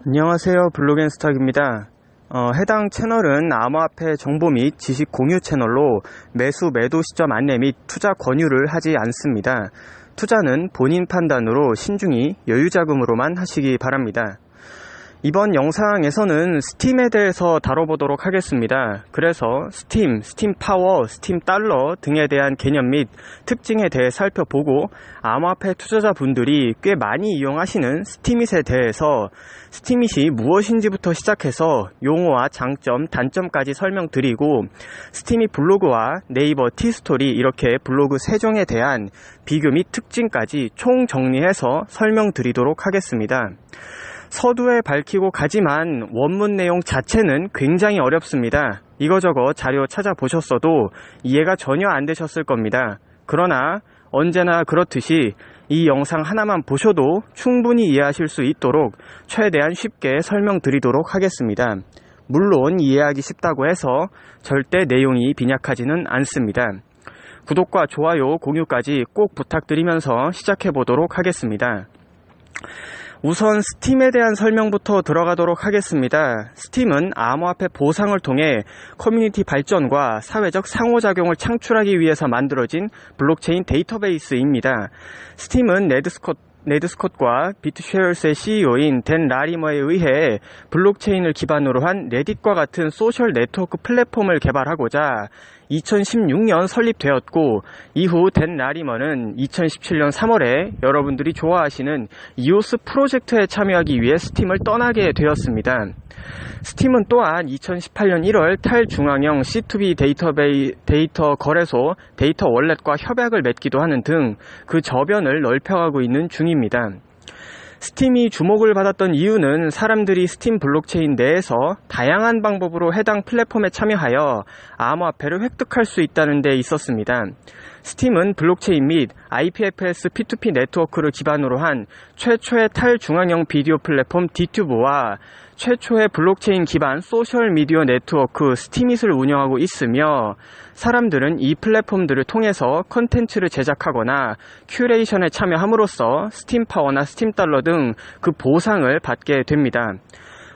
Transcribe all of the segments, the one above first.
안녕하세요. 블록앤스탁입니다. 해당 채널은 암호화폐 정보 및 지식 공유 채널로 매수 매도 시점 안내 및 투자 권유를 하지 않습니다. 투자는 본인 판단으로 신중히 여유자금으로만 하시기 바랍니다. 이번 영상에서는 스팀에 대해서 다뤄보도록 하겠습니다. 그래서 스팀 파워, 스팀 달러 등에 대한 개념 및 특징에 대해 살펴보고 암호화폐 투자자분들이 꽤 많이 이용하시는 스팀잇에 대해서 스팀잇이 무엇인지부터 시작해서 용어와 장점, 단점까지 설명드리고 스팀잇 블로그와 네이버 티스토리 이렇게 블로그 3종에 대한 비교 및 특징까지 총 정리해서 설명드리도록 하겠습니다. 서두에 밝히고 가지만 원문 내용 자체는 굉장히 어렵습니다. 이거저거 자료 찾아보셨어도 이해가 전혀 안 되셨을 겁니다. 그러나 언제나 그렇듯이 이 영상 하나만 보셔도 충분히 이해하실 수 있도록 최대한 쉽게 설명드리도록 하겠습니다. 물론 이해하기 쉽다고 해서 절대 내용이 빈약하지는 않습니다. 구독과 좋아요, 공유까지 꼭 부탁드리면서 시작해 보도록 하겠습니다. 우선 스팀에 대한 설명부터 들어가도록 하겠습니다. 스팀은 암호화폐 보상을 통해 커뮤니티 발전과 사회적 상호작용을 창출하기 위해서 만들어진 블록체인 데이터베이스입니다. 스팀은 네드 스콧과 비트쉐어스의 CEO인 댄 라리머에 의해 블록체인을 기반으로 한 레딧과 같은 소셜 네트워크 플랫폼을 개발하고자 2016년 설립되었고 이후 댄 라리머는 2017년 3월에 여러분들이 좋아하시는 이오스 프로젝트에 참여하기 위해 스팀을 떠나게 되었습니다. 스팀은 또한 2018년 1월 탈중앙형 C2B 데이터 거래소 데이터 월렛과 협약을 맺기도 하는 등 그 저변을 넓혀가고 있는 중입니다. 스팀이 주목을 받았던 이유는 사람들이 스팀 블록체인 내에서 다양한 방법으로 해당 플랫폼에 참여하여 암호화폐를 획득할 수 있다는 데 있었습니다. 스팀은 블록체인 및 IPFS P2P 네트워크를 기반으로 한 최초의 탈중앙형 비디오 플랫폼 디튜브와 최초의 블록체인 기반 소셜미디어 네트워크 스팀잇을 운영하고 있으며 사람들은 이 플랫폼들을 통해서 컨텐츠를 제작하거나 큐레이션에 참여함으로써 스팀 파워나 스팀 달러 등 그 보상을 받게 됩니다.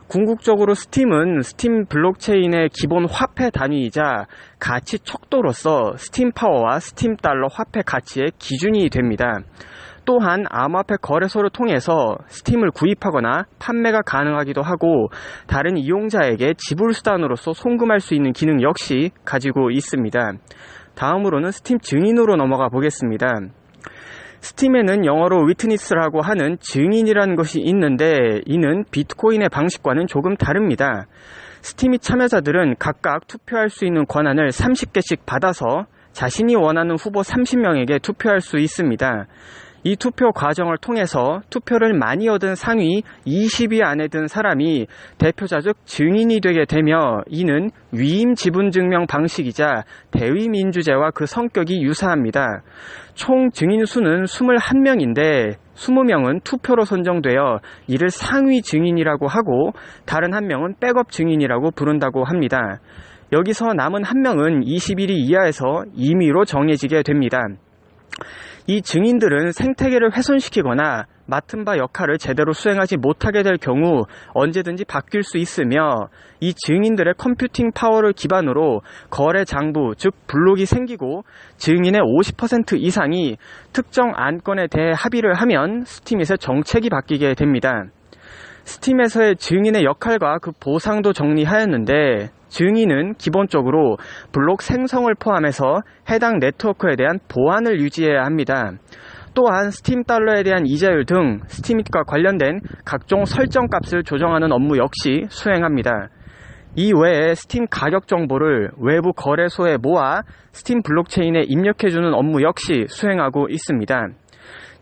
궁극적으로 스팀은 스팀 블록체인의 기본 화폐 단위이자 가치 척도로서 스팀 파워와 스팀 달러 화폐 가치의 기준이 됩니다. 또한 암호화폐 거래소를 통해서 스팀을 구입하거나 판매가 가능하기도 하고 다른 이용자에게 지불수단으로서 송금할 수 있는 기능 역시 가지고 있습니다. 다음으로는 스팀 증인으로 넘어가 보겠습니다. 스팀에는 영어로 위트니스라고 하는 증인이라는 것이 있는데 이는 비트코인의 방식과는 조금 다릅니다. 스팀이 참여자들은 각각 투표할 수 있는 권한을 30개씩 받아서 자신이 원하는 후보 30명에게 투표할 수 있습니다. 이 투표 과정을 통해서 투표를 많이 얻은 상위 20위 안에 든 사람이 대표자적 증인이 되게 되며 이는 위임 지분 증명 방식이자 대의민주제와 그 성격이 유사합니다. 총 증인 수는 21명인데 20명은 투표로 선정되어 이를 상위 증인이라고 하고 다른 한 명은 백업 증인이라고 부른다고 합니다. 여기서 남은 한 명은 21위 이하에서 임의로 정해지게 됩니다. 이 증인들은 생태계를 훼손시키거나 맡은 바 역할을 제대로 수행하지 못하게 될 경우 언제든지 바뀔 수 있으며 이 증인들의 컴퓨팅 파워를 기반으로 거래 장부, 즉 블록이 생기고 증인의 50% 이상이 특정 안건에 대해 합의를 하면 스팀잇의 정책이 바뀌게 됩니다. 스팀에서의 증인의 역할과 그 보상도 정리하였는데 증인은 기본적으로 블록 생성을 포함해서 해당 네트워크에 대한 보안을 유지해야 합니다. 또한 스팀 달러에 대한 이자율 등 스팀잇과 관련된 각종 설정 값을 조정하는 업무 역시 수행합니다. 이 외에 스팀 가격 정보를 외부 거래소에 모아 스팀 블록체인에 입력해주는 업무 역시 수행하고 있습니다.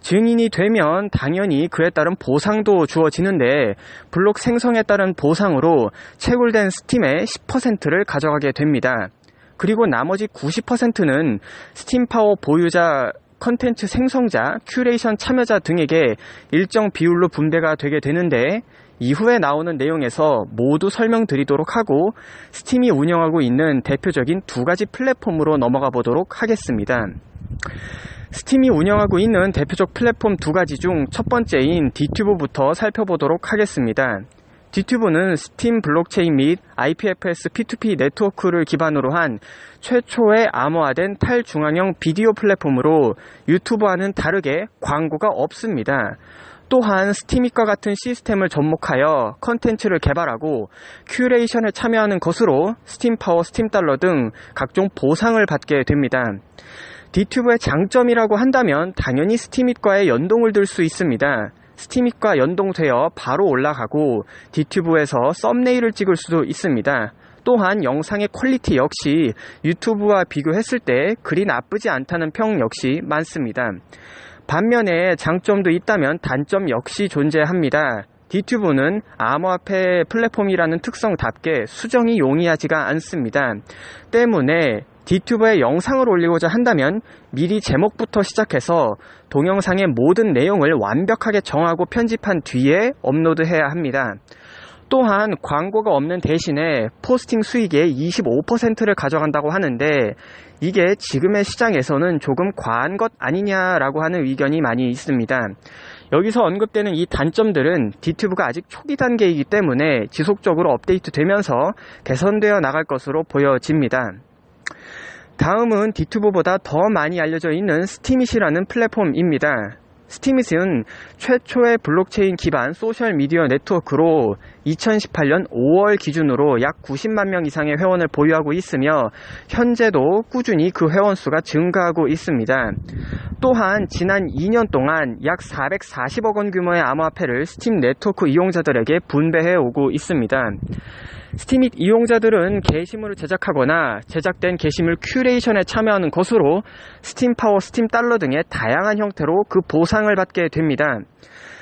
증인이 되면 당연히 그에 따른 보상도 주어지는데 블록 생성에 따른 보상으로 채굴된 스팀의 10%를 가져가게 됩니다. 그리고 나머지 90%는 스팀 파워 보유자, 컨텐츠 생성자, 큐레이션 참여자 등에게 일정 비율로 분배가 되게 되는데 이후에 나오는 내용에서 모두 설명드리도록 하고 스팀이 운영하고 있는 대표적인 두 가지 플랫폼으로 넘어가 보도록 하겠습니다. 스팀이 운영하고 있는 대표적 플랫폼 두 가지 중 첫 번째인 디튜브부터 살펴보도록 하겠습니다. 디튜브는 스팀 블록체인 및 IPFS P2P 네트워크를 기반으로 한 최초의 암호화된 탈중앙형 비디오 플랫폼으로 유튜브와는 다르게 광고가 없습니다. 또한 스팀잇과 같은 시스템을 접목하여 컨텐츠를 개발하고 큐레이션에 참여하는 것으로 스팀파워, 스팀달러 등 각종 보상을 받게 됩니다. 디튜브의 장점이라고 한다면 당연히 스팀잇과의 연동을 들 수 있습니다. 스팀잇과 연동되어 바로 올라가고 디튜브에서 썸네일을 찍을 수도 있습니다. 또한 영상의 퀄리티 역시 유튜브와 비교했을 때 그리 나쁘지 않다는 평 역시 많습니다. 반면에 장점도 있다면 단점 역시 존재합니다. 디튜브는 암호화폐 플랫폼이라는 특성답게 수정이 용이하지가 않습니다. 때문에 디튜브에 영상을 올리고자 한다면 미리 제목부터 시작해서 동영상의 모든 내용을 완벽하게 정하고 편집한 뒤에 업로드해야 합니다. 또한 광고가 없는 대신에 포스팅 수익의 25%를 가져간다고 하는데 이게 지금의 시장에서는 조금 과한 것 아니냐라고 하는 의견이 많이 있습니다. 여기서 언급되는 이 단점들은 디튜브가 아직 초기 단계이기 때문에 지속적으로 업데이트되면서 개선되어 나갈 것으로 보여집니다. 다음은 디튜브보다 더 많이 알려져 있는 스팀잇이라는 플랫폼입니다. 스팀잇은 최초의 블록체인 기반 소셜미디어 네트워크로 2018년 5월 기준으로 약 90만 명 이상의 회원을 보유하고 있으며 현재도 꾸준히 그 회원 수가 증가하고 있습니다. 또한 지난 2년 동안 약 440억 원 규모의 암호화폐를 스팀 네트워크 이용자들에게 분배해 오고 있습니다. 스팀잇 이용자들은 게시물을 제작하거나 제작된 게시물 큐레이션에 참여하는 것으로 스팀파워, 스팀달러 등의 다양한 형태로 그 보상을 받게 됩니다.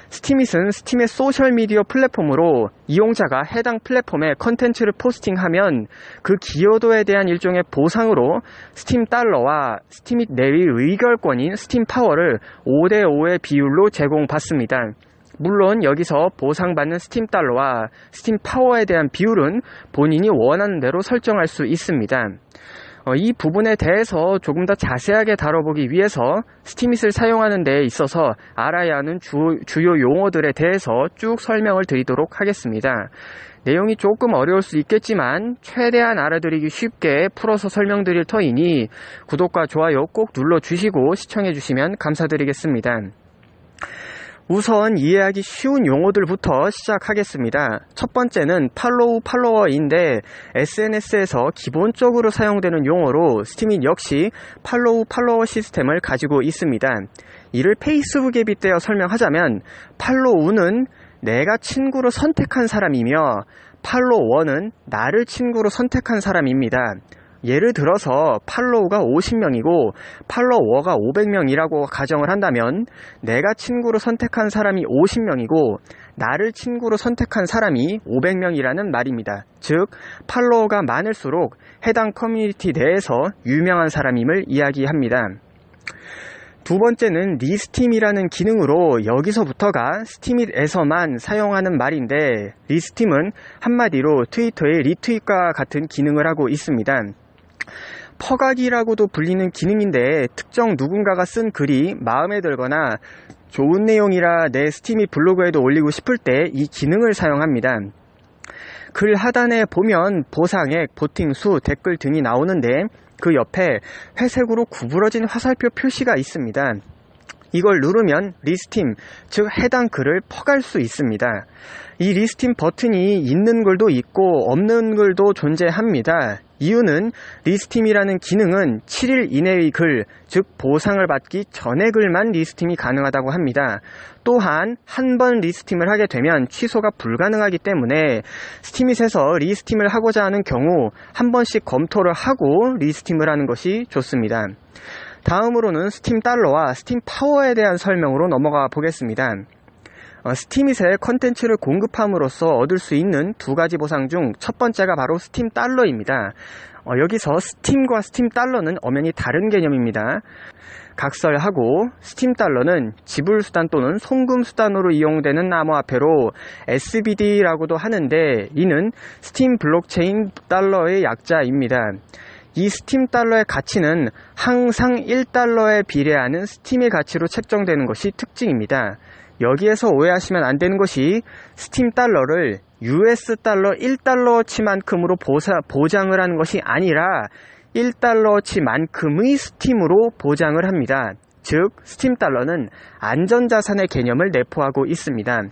스팀잇은 스팀의 소셜미디어 플랫폼으로 이용자가 해당 플랫폼에 컨텐츠를 포스팅하면 그 기여도에 대한 일종의 보상으로 스팀달러와 스팀잇 내의 의결권인 스팀파워를 5대5의 비율로 제공받습니다. 물론 여기서 보상받는 스팀달러와 스팀파워에 대한 비율은 본인이 원하는 대로 설정할 수 있습니다. 이 부분에 대해서 조금 더 자세하게 다뤄보기 위해서 스팀잇을 사용하는 데 있어서 알아야 하는 주요 용어들에 대해서 쭉 설명을 드리도록 하겠습니다. 내용이 조금 어려울 수 있겠지만 최대한 알아들이기 쉽게 풀어서 설명드릴 터이니 구독과 좋아요 꼭 눌러주시고 시청해주시면 감사드리겠습니다. 우선 이해하기 쉬운 용어들부터 시작하겠습니다. 첫 번째는 팔로워인데 SNS에서 기본적으로 사용되는 용어로 스팀잇 역시 팔로워 시스템을 가지고 있습니다. 이를 페이스북에 빗대어 설명하자면 팔로우는 내가 친구로 선택한 사람이며 팔로워는 나를 친구로 선택한 사람입니다. 예를 들어서 팔로우가 50명이고 팔로워가 500명이라고 가정을 한다면 내가 친구로 선택한 사람이 50명이고 나를 친구로 선택한 사람이 500명이라는 말입니다. 즉 팔로워가 많을수록 해당 커뮤니티 내에서 유명한 사람임을 이야기합니다. 두 번째는 리스팀이라는 기능으로 여기서부터가 스팀잇에서만 사용하는 말인데 리스팀은 한마디로 트위터의 리트윗과 같은 기능을 하고 있습니다. 퍼가기라고도 불리는 기능인데 특정 누군가가 쓴 글이 마음에 들거나 좋은 내용이라 내 스팀잇 블로그에도 올리고 싶을 때 이 기능을 사용합니다. 글 하단에 보면 보상액, 보팅 수, 댓글 등이 나오는데 그 옆에 회색으로 구부러진 화살표 표시가 있습니다. 이걸 누르면 리스팀, 즉 해당 글을 퍼갈 수 있습니다. 이 리스팀 버튼이 있는 글도 있고 없는 글도 존재합니다. 이유는 리스팀이라는 기능은 7일 이내의 글, 즉 보상을 받기 전의 글만 리스팀이 가능하다고 합니다. 또한 한 번 리스팀을 하게 되면 취소가 불가능하기 때문에 스팀잇에서 리스팀을 하고자 하는 경우 한 번씩 검토를 하고 리스팀을 하는 것이 좋습니다. 다음으로는 스팀달러와 스팀파워에 대한 설명으로 넘어가 보겠습니다. 스팀잇에 컨텐츠를 공급함으로써 얻을 수 있는 두 가지 보상 중 첫 번째가 바로 스팀달러입니다. 여기서 스팀과 스팀달러는 엄연히 다른 개념입니다. 각설하고 스팀달러는 지불수단 또는 송금수단으로 이용되는 암호화폐로 SBD라고도 하는데 이는 스팀 블록체인 달러의 약자입니다. 이 스팀 달러의 가치는 항상 1달러에 비례하는 스팀의 가치로 책정되는 것이 특징입니다. 여기에서 오해하시면 안 되는 것이 스팀 달러를 US 달러 1달러치만큼으로 보장을 하는 것이 아니라 1달러치만큼의 스팀으로 보장을 합니다. 즉 스팀 달러는 안전자산의 개념을 내포하고 있습니다.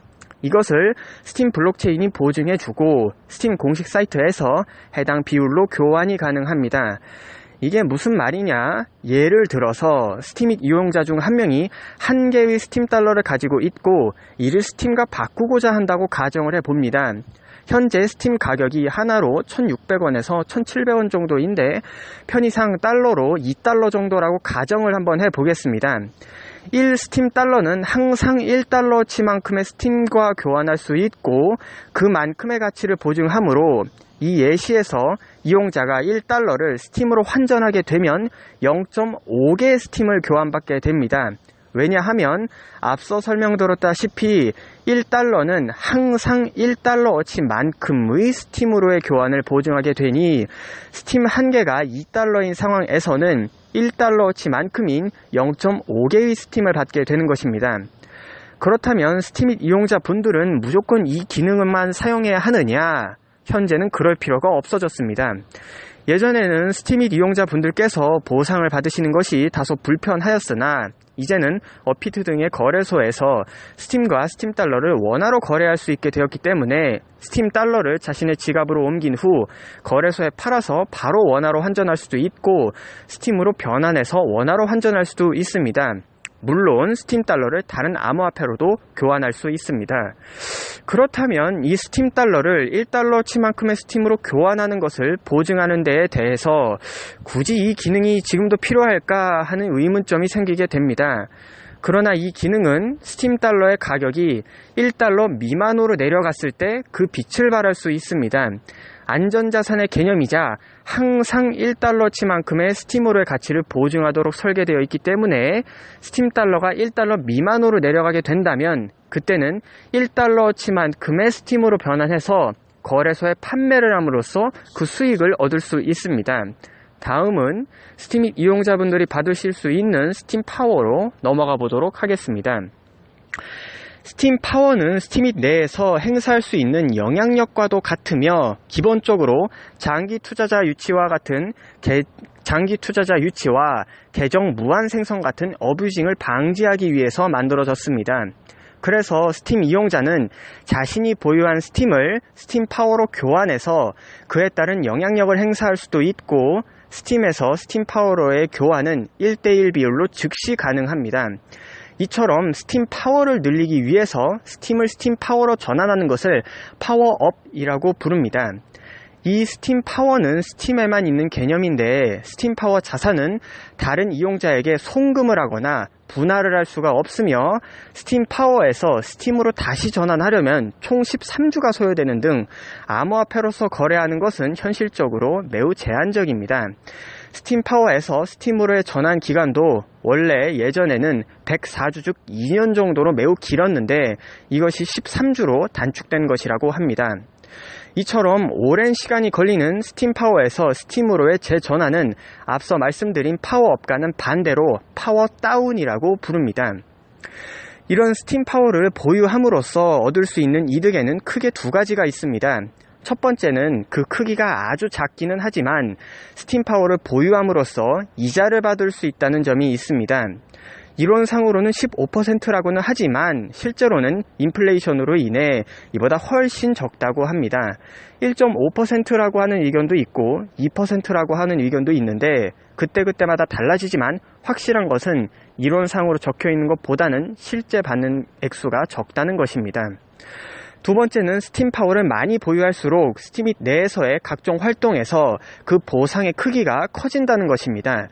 이것을 스팀 블록체인이 보증해주고 스팀 공식 사이트에서 해당 비율로 교환이 가능합니다. 이게 무슨 말이냐? 예를 들어서 스팀 이용자 중 한 명이 한 개의 스팀 달러를 가지고 있고 이를 스팀과 바꾸고자 한다고 가정을 해봅니다. 현재 스팀 가격이 하나로 1,600원에서 1,700원 정도인데 편의상 달러로 2달러 정도라고 가정을 한번 해보겠습니다. 1스팀 달러는 항상 1달러치만큼의 스팀과 교환할 수 있고 그만큼의 가치를 보증하므로 이 예시에서 이용자가 1달러를 스팀으로 환전하게 되면 0.5개의 스팀을 교환받게 됩니다. 왜냐하면 앞서 설명드렸다시피 1달러는 항상 1달러어치만큼의 스팀으로의 교환을 보증하게 되니 스팀 한 개가 2달러인 상황에서는 1달러어치만큼인 0.5개의 스팀을 받게 되는 것입니다. 그렇다면 스팀 이용자분들은 무조건 이 기능만 사용해야 하느냐? 현재는 그럴 필요가 없어졌습니다. 예전에는 스팀 이용자분들께서 보상을 받으시는 것이 다소 불편하였으나 이제는 어피트 등의 거래소에서 스팀과 스팀 달러를 원화로 거래할 수 있게 되었기 때문에 스팀 달러를 자신의 지갑으로 옮긴 후 거래소에 팔아서 바로 원화로 환전할 수도 있고 스팀으로 변환해서 원화로 환전할 수도 있습니다. 물론 스팀 달러를 다른 암호화폐로도 교환할 수 있습니다. 그렇다면 이 스팀 달러를 1달러치만큼의 스팀으로 교환하는 것을 보증하는 데에 대해서 굳이 이 기능이 지금도 필요할까 하는 의문점이 생기게 됩니다. 그러나 이 기능은 스팀 달러의 가격이 1달러 미만으로 내려갔을 때 그 빛을 발할 수 있습니다. 안전자산의 개념이자 항상 1달러치만큼의 스팀으로의 가치를 보증하도록 설계되어 있기 때문에 스팀 달러가 1달러 미만으로 내려가게 된다면 그때는 1달러치만큼의 스팀으로 변환해서 거래소에 판매를 함으로써 그 수익을 얻을 수 있습니다. 다음은 스팀 이용자분들이 받으실 수 있는 스팀 파워로 넘어가 보도록 하겠습니다. 스팀 파워는 스팀 내에서 행사할 수 있는 영향력과도 같으며 기본적으로 장기 투자자 유치와 계정 무한 생성 같은 어뷰징을 방지하기 위해서 만들어졌습니다. 그래서 스팀 이용자는 자신이 보유한 스팀을 스팀 파워로 교환해서 그에 따른 영향력을 행사할 수도 있고 스팀에서 스팀 파워로의 교환은 1:1 비율로 즉시 가능합니다. 이처럼 스팀 파워를 늘리기 위해서 스팀을 스팀 파워로 전환하는 것을 파워업이라고 부릅니다. 이 스팀 파워는 스팀에만 있는 개념인데 스팀 파워 자산은 다른 이용자에게 송금을 하거나 분할을 할 수가 없으며 스팀 파워에서 스팀으로 다시 전환하려면 총 13주가 소요되는 등 암호화폐로서 거래하는 것은 현실적으로 매우 제한적입니다. 스팀 파워에서 스팀으로의 전환 기간도 원래 예전에는 104주 즉 2년 정도로 매우 길었는데 이것이 13주로 단축된 것이라고 합니다. 이처럼 오랜 시간이 걸리는 스팀 파워에서 스팀으로의 재전환은 앞서 말씀드린 파워업과는 반대로 파워다운이라고 부릅니다. 이런 스팀 파워를 보유함으로써 얻을 수 있는 이득에는 크게 두 가지가 있습니다. 첫 번째는 그 크기가 아주 작기는 하지만 스팀 파워를 보유함으로써 이자를 받을 수 있다는 점이 있습니다. 이론상으로는 15%라고는 하지만 실제로는 인플레이션으로 인해 이보다 훨씬 적다고 합니다. 1.5%라고 하는 의견도 있고 2%라고 하는 의견도 있는데 그때그때마다 달라지지만 확실한 것은 이론상으로 적혀 있는 것보다는 실제 받는 액수가 적다는 것입니다. 두 번째는 스팀 파워를 많이 보유할수록 스팀 내에서의 각종 활동에서 그 보상의 크기가 커진다는 것입니다.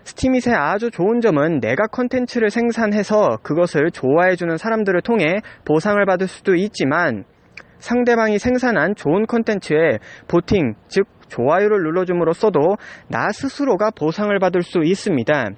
스팀잇의 아주 좋은 점은 내가 컨텐츠를 생산해서 그것을 좋아해주는 사람들을 통해 보상을 받을 수도 있지만 상대방이 생산한 좋은 컨텐츠에 보팅, 즉 좋아요를 눌러줌으로써도 나 스스로가 보상을 받을 수 있습니다.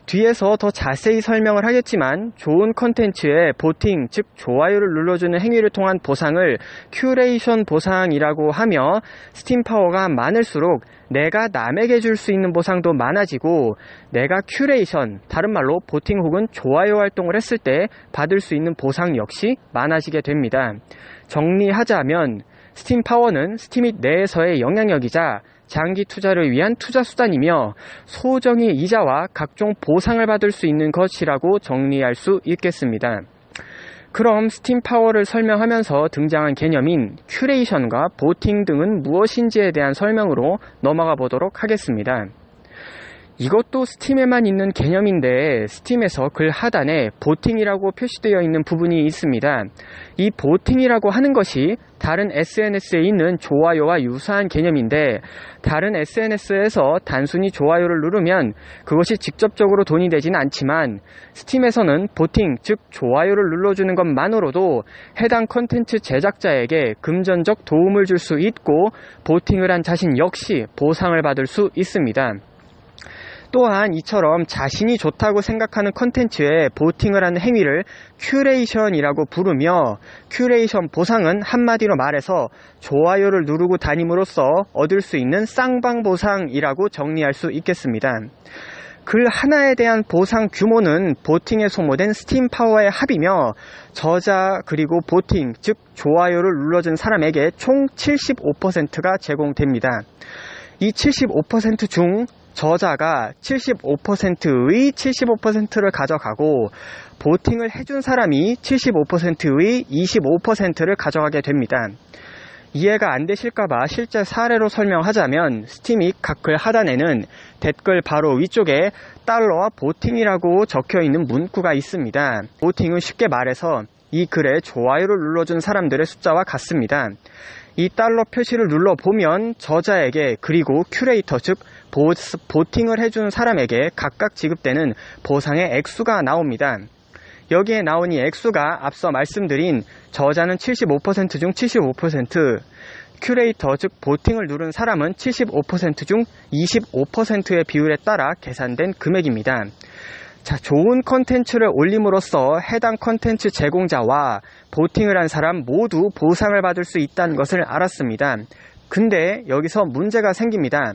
뒤에서 더 자세히 설명을 하겠지만 좋은 컨텐츠에 보팅, 즉 좋아요를 눌러주는 행위를 통한 보상을 큐레이션 보상이라고 하며 스팀 파워가 많을수록 내가 남에게 줄 수 있는 보상도 많아지고 내가 큐레이션, 다른 말로 보팅 혹은 좋아요 활동을 했을 때 받을 수 있는 보상 역시 많아지게 됩니다. 정리하자면 스팀 파워는 스팀잇 내에서의 영향력이자 장기 투자를 위한 투자 수단이며 소정의 이자와 각종 보상을 받을 수 있는 것이라고 정리할 수 있겠습니다. 그럼 스팀 파워를 설명하면서 등장한 개념인 큐레이션과 보팅 등은 무엇인지에 대한 설명으로 넘어가 보도록 하겠습니다. 이것도 스팀에만 있는 개념인데 스팀에서 글 하단에 보팅이라고 표시되어 있는 부분이 있습니다. 이 보팅이라고 하는 것이 다른 SNS에 있는 좋아요와 유사한 개념인데 다른 SNS에서 단순히 좋아요를 누르면 그것이 직접적으로 돈이 되진 않지만 스팀에서는 보팅, 즉 좋아요를 눌러주는 것만으로도 해당 컨텐츠 제작자에게 금전적 도움을 줄 수 있고 보팅을 한 자신 역시 보상을 받을 수 있습니다. 또한 이처럼 자신이 좋다고 생각하는 컨텐츠에 보팅을 하는 행위를 큐레이션이라고 부르며 큐레이션 보상은 한마디로 말해서 좋아요를 누르고 다님으로써 얻을 수 있는 쌍방 보상이라고 정리할 수 있겠습니다. 글 하나에 대한 보상 규모는 보팅에 소모된 스팀 파워의 합이며 저자 그리고 보팅, 즉 좋아요를 눌러준 사람에게 총 75%가 제공됩니다. 이 75% 중 저자가 75%의 75%를 가져가고 보팅을 해준 사람이 75%의 25%를 가져가게 됩니다. 이해가 안 되실까봐 실제 사례로 설명하자면 스팀잇 각 글 하단에는 댓글 바로 위쪽에 달러와 보팅이라고 적혀있는 문구가 있습니다. 보팅은 쉽게 말해서 이 글에 좋아요를 눌러준 사람들의 숫자와 같습니다. 이 달러 표시를 눌러보면 저자에게 그리고 큐레이터 즉 보팅을 해준 사람에게 각각 지급되는 보상의 액수가 나옵니다. 여기에 나온 이 액수가 앞서 말씀드린 저자는 75% 중 75%, 큐레이터 즉 보팅을 누른 사람은 75% 중 25%의 비율에 따라 계산된 금액입니다. 자, 좋은 컨텐츠를 올림으로써 해당 컨텐츠 제공자와 보팅을 한 사람 모두 보상을 받을 수 있다는 것을 알았습니다. 근데 여기서 문제가 생깁니다.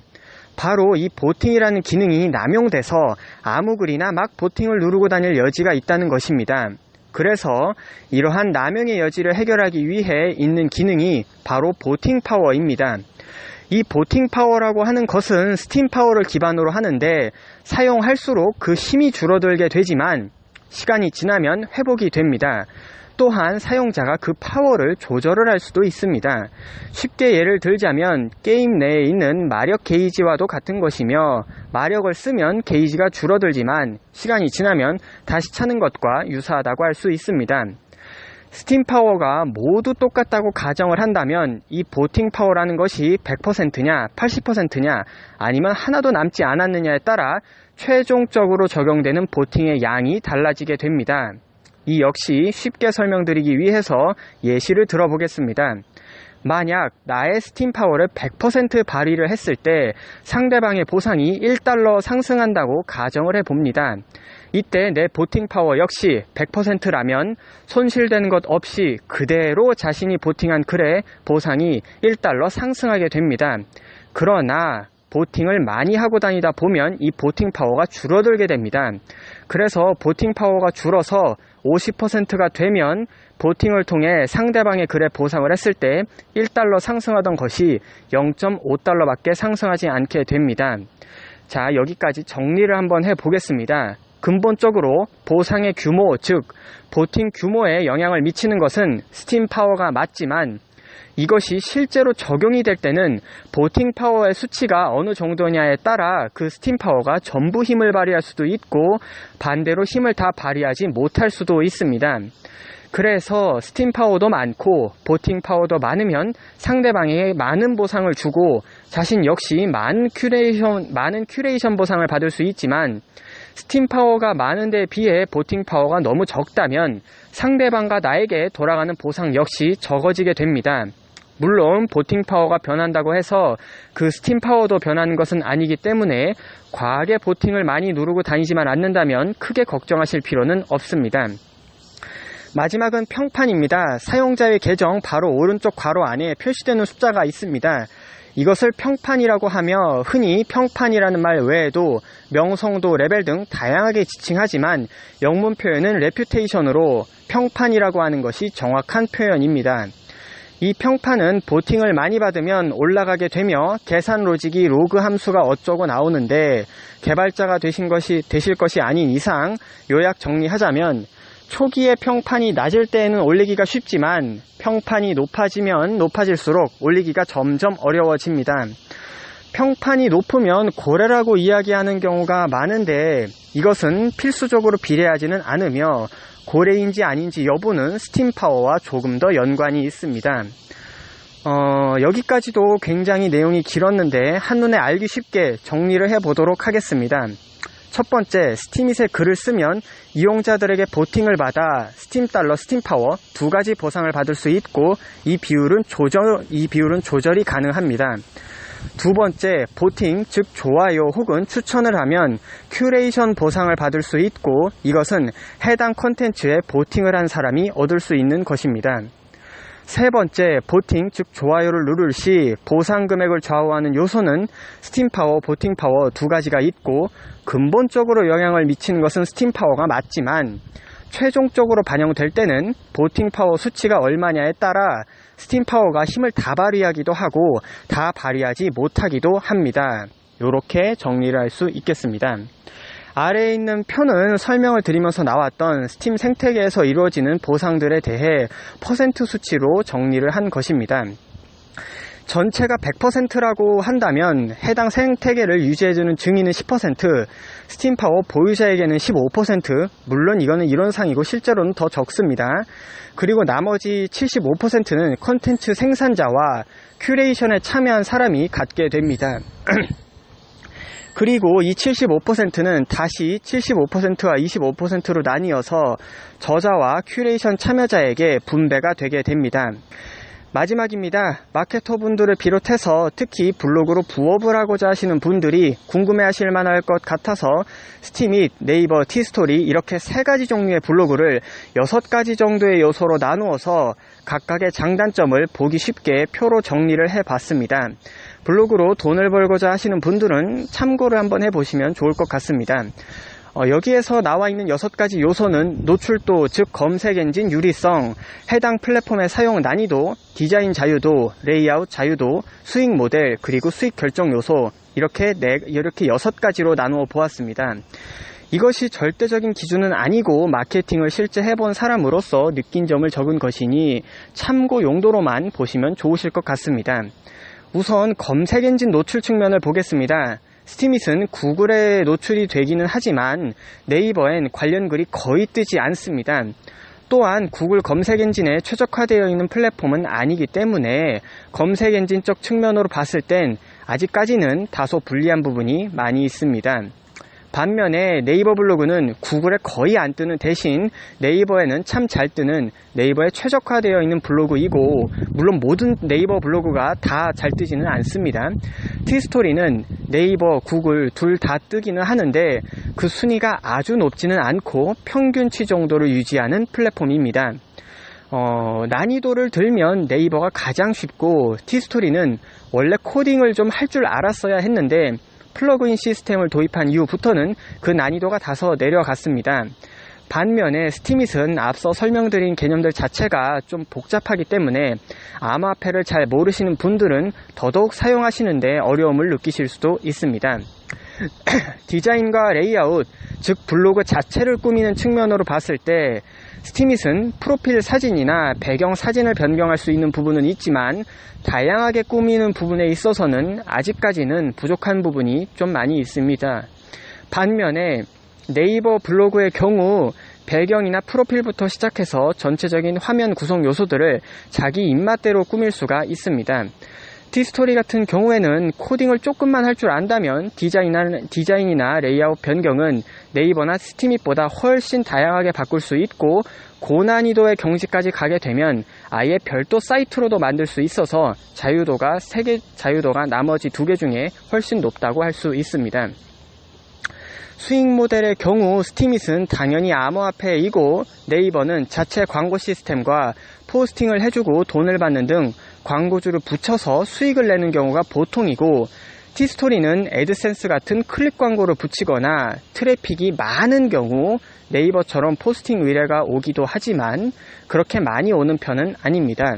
바로 이 보팅이라는 기능이 남용돼서 아무 글이나 막 보팅을 누르고 다닐 여지가 있다는 것입니다. 그래서 이러한 남용의 여지를 해결하기 위해 있는 기능이 바로 보팅 파워입니다. 이 보팅 파워라고 하는 것은 스팀 파워를 기반으로 하는데 사용할수록 그 힘이 줄어들게 되지만 시간이 지나면 회복이 됩니다. 또한 사용자가 그 파워를 조절을 할 수도 있습니다. 쉽게 예를 들자면 게임 내에 있는 마력 게이지와도 같은 것이며 마력을 쓰면 게이지가 줄어들지만 시간이 지나면 다시 차는 것과 유사하다고 할 수 있습니다. 스팀 파워가 모두 똑같다고 가정을 한다면 이 보팅 파워라는 것이 100%냐 80%냐 아니면 하나도 남지 않았느냐에 따라 최종적으로 적용되는 보팅의 양이 달라지게 됩니다. 이 역시 쉽게 설명드리기 위해서 예시를 들어보겠습니다. 만약 나의 스팀 파워를 100% 발휘를 했을 때 상대방의 보상이 1달러 상승한다고 가정을 해봅니다. 이때 내 보팅 파워 역시 100%라면 손실되는 것 없이 그대로 자신이 보팅한 글의 보상이 1달러 상승하게 됩니다. 그러나 보팅을 많이 하고 다니다 보면 이 보팅 파워가 줄어들게 됩니다. 그래서 보팅 파워가 줄어서 50%가 되면 보팅을 통해 상대방의 글에 보상을 했을 때 1달러 상승하던 것이 0.5달러밖에 상승하지 않게 됩니다. 자, 여기까지 정리를 한번 해보겠습니다. 근본적으로 보상의 규모, 즉 보팅 규모에 영향을 미치는 것은 스팀 파워가 맞지만 이것이 실제로 적용이 될 때는 보팅 파워의 수치가 어느 정도냐에 따라 그 스팀 파워가 전부 힘을 발휘할 수도 있고 반대로 힘을 다 발휘하지 못할 수도 있습니다. 그래서 스팀 파워도 많고 보팅 파워도 많으면 상대방에게 많은 보상을 주고 자신 역시 많은 큐레이션 보상을 받을 수 있지만 스팀 파워가 많은 데 비해 보팅 파워가 너무 적다면 상대방과 나에게 돌아가는 보상 역시 적어지게 됩니다. 물론 보팅 파워가 변한다고 해서 그 스팀 파워도 변하는 것은 아니기 때문에 과하게 보팅을 많이 누르고 다니지만 않는다면 크게 걱정하실 필요는 없습니다. 마지막은 평판입니다. 사용자의 계정 바로 오른쪽 괄호 안에 표시되는 숫자가 있습니다. 이것을 평판이라고 하며 흔히 평판이라는 말 외에도 명성도, 레벨 등 다양하게 지칭하지만 영문 표현은 레퓨테이션으로 평판이라고 하는 것이 정확한 표현입니다. 이 평판은 보팅을 많이 받으면 올라가게 되며 계산 로직이 로그 함수가 어쩌고 나오는데, 개발자가 되실 것이 아닌 이상 요약 정리하자면, 초기에 평판이 낮을 때에는 올리기가 쉽지만 평판이 높아지면 높아질수록 올리기가 점점 어려워집니다. 평판이 높으면 고래라고 이야기하는 경우가 많은데, 이것은 필수적으로 비례하지는 않으며 고래인지 아닌지 여부는 스팀 파워와 조금 더 연관이 있습니다. 여기까지도 굉장히 내용이 길었는데 한눈에 알기 쉽게 정리를 해보도록 하겠습니다. 첫 번째, 스팀잇에 글을 쓰면 이용자들에게 보팅을 받아 스팀 달러, 스팀 파워 두 가지 보상을 받을 수 있고, 이 비율은 조절이 가능합니다. 두 번째, 보팅, 즉 좋아요 혹은 추천을 하면 큐레이션 보상을 받을 수 있고, 이것은 해당 컨텐츠에 보팅을 한 사람이 얻을 수 있는 것입니다. 세 번째, 보팅, 즉 좋아요를 누를 시 보상 금액을 좌우하는 요소는 스팀 파워, 보팅 파워 두 가지가 있고, 근본적으로 영향을 미치는 것은 스팀 파워가 맞지만 최종적으로 반영될 때는 보팅 파워 수치가 얼마냐에 따라 스팀 파워가 힘을 다 발휘하기도 하고 다 발휘하지 못하기도 합니다. 이렇게 정리를 할 수 있겠습니다. 아래에 있는 표는 설명을 드리면서 나왔던 스팀 생태계에서 이루어지는 보상들에 대해 퍼센트 수치로 정리를 한 것입니다. 전체가 100%라고 한다면 해당 생태계를 유지해주는 증인은 10%, 스팀 파워 보유자에게는 15%, 물론 이거는 이론상이고 실제로는 더 적습니다. 그리고 나머지 75%는 컨텐츠 생산자와 큐레이션에 참여한 사람이 갖게 됩니다. 그리고 이 75%는 다시 75%와 25%로 나뉘어서 저자와 큐레이션 참여자에게 분배가 되게 됩니다. 마지막입니다. 마케터분들을 비롯해서 특히 블로그로 부업을 하고자 하시는 분들이 궁금해하실 만할 것 같아서 스팀잇, 네이버, 티스토리 이렇게 세 가지 종류의 블로그를 6가지 정도의 요소로 나누어서 각각의 장단점을 보기 쉽게 표로 정리를 해봤습니다. 블로그로 돈을 벌고자 하시는 분들은 참고를 한번 해보시면 좋을 것 같습니다. 여기에서 나와 있는 6가지 요소는 노출도, 즉 검색 엔진 유리성, 해당 플랫폼의 사용 난이도, 디자인 자유도, 레이아웃 자유도, 수익 모델, 그리고 수익 결정 요소, 이렇게 6가지로 나누어 보았습니다. 이것이 절대적인 기준은 아니고 마케팅을 실제 해본 사람으로서 느낀 점을 적은 것이니 참고 용도로만 보시면 좋으실 것 같습니다. 우선 검색 엔진 노출 측면을 보겠습니다. 스팀잇은 구글에 노출이 되기는 하지만 네이버엔 관련 글이 거의 뜨지 않습니다. 또한 구글 검색 엔진에 최적화되어 있는 플랫폼은 아니기 때문에 검색 엔진적 측면으로 봤을 땐 아직까지는 다소 불리한 부분이 많이 있습니다. 반면에 네이버 블로그는 구글에 거의 안 뜨는 대신 네이버에는 참 잘 뜨는 네이버에 최적화되어 있는 블로그이고, 물론 모든 네이버 블로그가 다 잘 뜨지는 않습니다. 티스토리는 네이버, 구글 둘 다 뜨기는 하는데 그 순위가 아주 높지는 않고 평균치 정도를 유지하는 플랫폼입니다. 난이도를 들면 네이버가 가장 쉽고, 티스토리는 원래 코딩을 좀 할 줄 알았어야 했는데 플러그인 시스템을 도입한 이후부터는 그 난이도가 다소 내려갔습니다. 반면에 스팀잇은 앞서 설명드린 개념들 자체가 좀 복잡하기 때문에 암호화폐를 잘 모르시는 분들은 더더욱 사용하시는데 어려움을 느끼실 수도 있습니다. 디자인과 레이아웃, 즉 블로그 자체를 꾸미는 측면으로 봤을 때 스팀잇은 프로필 사진이나 배경 사진을 변경할 수 있는 부분은 있지만 다양하게 꾸미는 부분에 있어서는 아직까지는 부족한 부분이 좀 많이 있습니다. 반면에 네이버 블로그의 경우 배경이나 프로필부터 시작해서 전체적인 화면 구성 요소들을 자기 입맛대로 꾸밀 수가 있습니다. 티스토리 같은 경우에는 코딩을 조금만 할 줄 안다면 디자인이나 레이아웃 변경은 네이버나 스팀잇보다 훨씬 다양하게 바꿀 수 있고, 고난이도의 경지까지 가게 되면 아예 별도 사이트로도 만들 수 있어서 자유도가 나머지 2개 중에 훨씬 높다고 할 수 있습니다. 수익 모델의 경우 스팀잇은 당연히 암호화폐이고, 네이버는 자체 광고 시스템과 포스팅을 해주고 돈을 받는 등 광고주를 붙여서 수익을 내는 경우가 보통이고, 티스토리는 애드센스 같은 클릭 광고를 붙이거나 트래픽이 많은 경우 네이버처럼 포스팅 의뢰가 오기도 하지만 그렇게 많이 오는 편은 아닙니다.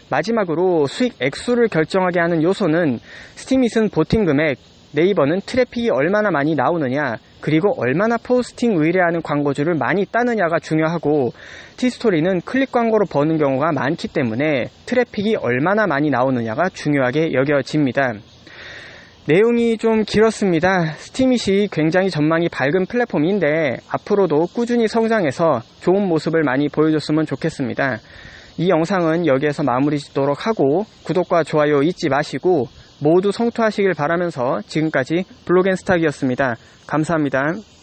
마지막으로 수익 액수를 결정하게 하는 요소는 스팀잇은 보팅 금액, 네이버는 트래픽이 얼마나 많이 나오느냐, 그리고 얼마나 포스팅 의뢰하는 광고주를 많이 따느냐가 중요하고, 티스토리는 클릭 광고로 버는 경우가 많기 때문에 트래픽이 얼마나 많이 나오느냐가 중요하게 여겨집니다. 내용이 좀 길었습니다. 스팀잇이 굉장히 전망이 밝은 플랫폼인데 앞으로도 꾸준히 성장해서 좋은 모습을 많이 보여줬으면 좋겠습니다. 이 영상은 여기에서 마무리 짓도록 하고, 구독과 좋아요 잊지 마시고 모두 성투하시길 바라면서 지금까지 블로겐스탁이었습니다. 감사합니다.